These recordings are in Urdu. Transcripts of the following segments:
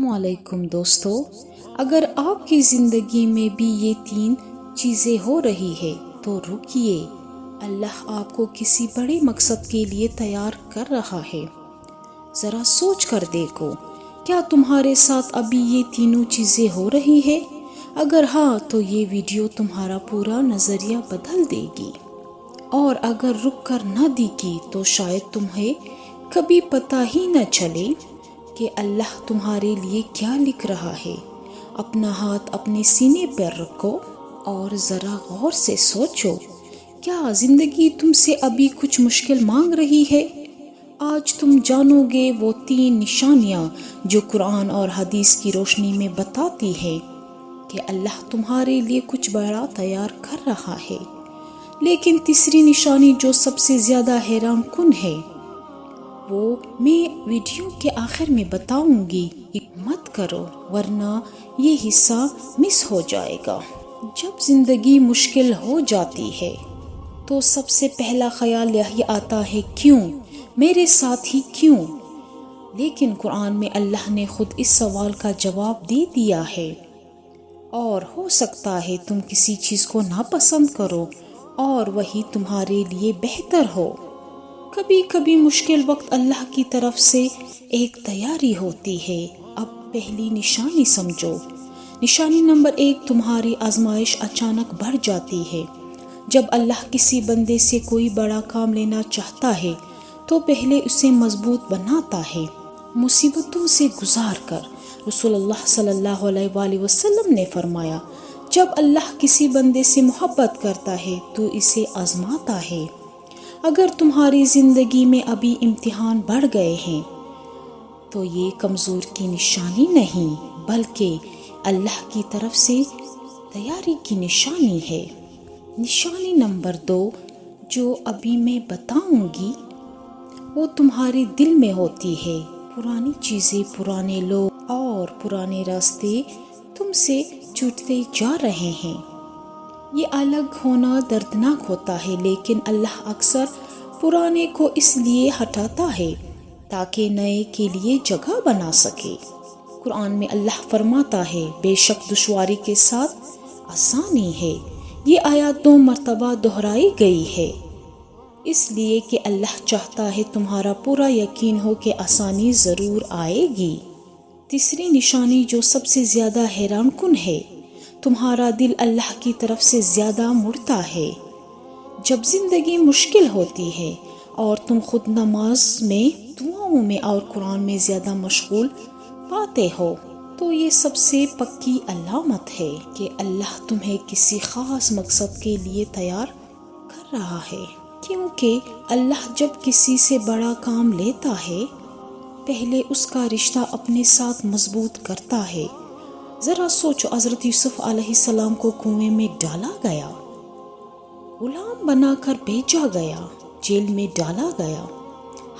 علیکم دوستو، اگر آپ کی زندگی میں بھی یہ 3 چیزیں ہو رہی ہے تو رکیے، اللہ آپ کو کسی بڑے مقصد کے لیے تیار کر رہا ہے۔ ذرا سوچ کر دیکھو، کیا تمہارے ساتھ ابھی یہ تینوں چیزیں ہو رہی ہے؟ اگر ہاں تو یہ ویڈیو تمہارا پورا نظریہ بدل دے گی، اور اگر رک کر نہ دیکھی تو شاید تمہیں کبھی پتہ ہی نہ چلے کہ اللہ تمہارے لیے کیا لکھ رہا ہے۔ اپنا ہاتھ اپنے سینے پر رکھو اور ذرا غور سے سوچو، کیا زندگی تم سے ابھی کچھ مشکل مانگ رہی ہے؟ آج تم جانو گے وہ 3 نشانیاں جو قرآن اور حدیث کی روشنی میں بتاتی ہے کہ اللہ تمہارے لیے کچھ بڑا تیار کر رہا ہے۔ لیکن تیسری نشانی جو سب سے زیادہ حیران کن ہے، وہ میں ویڈیو کے آخر میں بتاؤں گی۔ مت کرو ورنہ یہ حصہ مس ہو جائے گا۔ جب زندگی مشکل ہو جاتی ہے تو سب سے پہلا خیال یہی آتا ہے، کیوں؟ میرے ساتھ ہی کیوں؟ لیکن قرآن میں اللہ نے خود اس سوال کا جواب دے دیا ہے۔ اور ہو سکتا ہے تم کسی چیز کو ناپسند کرو اور وہی تمہارے لیے بہتر ہو۔ کبھی کبھی مشکل وقت اللہ کی طرف سے ایک تیاری ہوتی ہے۔ اب پہلی نشانی سمجھو۔ نشانی نمبر 1، تمہاری آزمائش اچانک بڑھ جاتی ہے۔ جب اللہ کسی بندے سے کوئی بڑا کام لینا چاہتا ہے تو پہلے اسے مضبوط بناتا ہے۔ مصیبتوں سے گزار کر رسول اللہ صلی اللہ علیہ وآلہ وسلم نے فرمایا، جب اللہ کسی بندے سے محبت کرتا ہے تو اسے آزماتا ہے۔ اگر تمہاری زندگی میں ابھی امتحان بڑھ گئے ہیں تو یہ کمزور کی نشانی نہیں بلکہ اللہ کی طرف سے تیاری کی نشانی ہے۔ نشانی نمبر 2 جو ابھی میں بتاؤں گی وہ تمہارے دل میں ہوتی ہے۔ پرانی چیزیں، پرانے لوگ اور پرانے راستے تم سے چھوٹتے جا رہے ہیں۔ یہ الگ ہونا دردناک ہوتا ہے، لیکن اللہ اکثر پرانے کو اس لیے ہٹاتا ہے تاکہ نئے کے لیے جگہ بنا سکے۔ قرآن میں اللہ فرماتا ہے، بے شک دشواری کے ساتھ آسانی ہے۔ یہ آیات 2 مرتبہ دہرائی گئی ہے، اس لیے کہ اللہ چاہتا ہے تمہارا پورا یقین ہو کہ آسانی ضرور آئے گی۔ تیسری نشانی جو سب سے زیادہ حیران کن ہے، تمہارا دل اللہ کی طرف سے زیادہ مڑتا ہے۔ جب زندگی مشکل ہوتی ہے اور تم خود نماز میں، دعاؤں میں اور قرآن میں زیادہ مشغول پاتے ہو تو یہ سب سے پکی علامت ہے کہ اللہ تمہیں کسی خاص مقصد کے لیے تیار کر رہا ہے۔ کیونکہ اللہ جب کسی سے بڑا کام لیتا ہے پہلے اس کا رشتہ اپنے ساتھ مضبوط کرتا ہے۔ ذرا سوچو، حضرت یوسف علیہ السلام کو کنویں میں ڈالا گیا، غلام بنا کر بھیجا گیا، جیل میں ڈالا گیا۔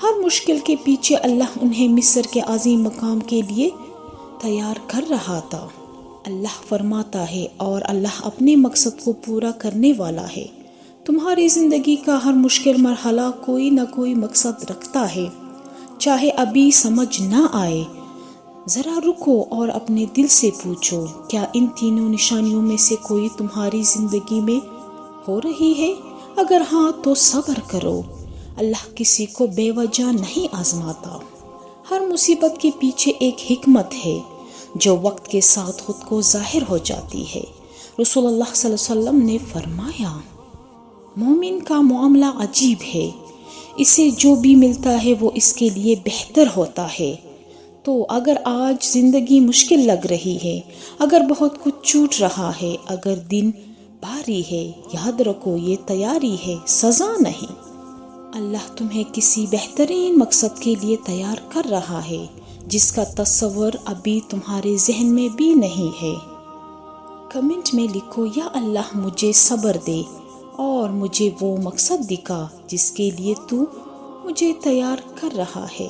ہر مشکل کے پیچھے اللہ انہیں مصر کے عظیم مقام کے لیے تیار کر رہا تھا۔ اللہ فرماتا ہے، اور اللہ اپنے مقصد کو پورا کرنے والا ہے۔ تمہاری زندگی کا ہر مشکل مرحلہ کوئی نہ کوئی مقصد رکھتا ہے، چاہے ابھی سمجھ نہ آئے۔ ذرا رکو اور اپنے دل سے پوچھو، کیا ان تینوں نشانیوں میں سے کوئی تمہاری زندگی میں ہو رہی ہے؟ اگر ہاں تو صبر کرو، اللہ کسی کو بے وجہ نہیں آزماتا۔ ہر مصیبت کے پیچھے ایک حکمت ہے جو وقت کے ساتھ خود کو ظاہر ہو جاتی ہے۔ رسول اللہ صلی اللہ علیہ وسلم نے فرمایا، مومن کا معاملہ عجیب ہے، اسے جو بھی ملتا ہے وہ اس کے لیے بہتر ہوتا ہے۔ تو اگر آج زندگی مشکل لگ رہی ہے، اگر بہت کچھ چھوٹ رہا ہے، اگر دن بھاری ہے، یاد رکھو یہ تیاری ہے، سزا نہیں۔ اللہ تمہیں کسی بہترین مقصد کے لیے تیار کر رہا ہے جس کا تصور ابھی تمہارے ذہن میں بھی نہیں ہے۔ کمنٹ میں لکھو، یا اللہ مجھے صبر دے اور مجھے وہ مقصد دکھا جس کے لیے تو مجھے تیار کر رہا ہے۔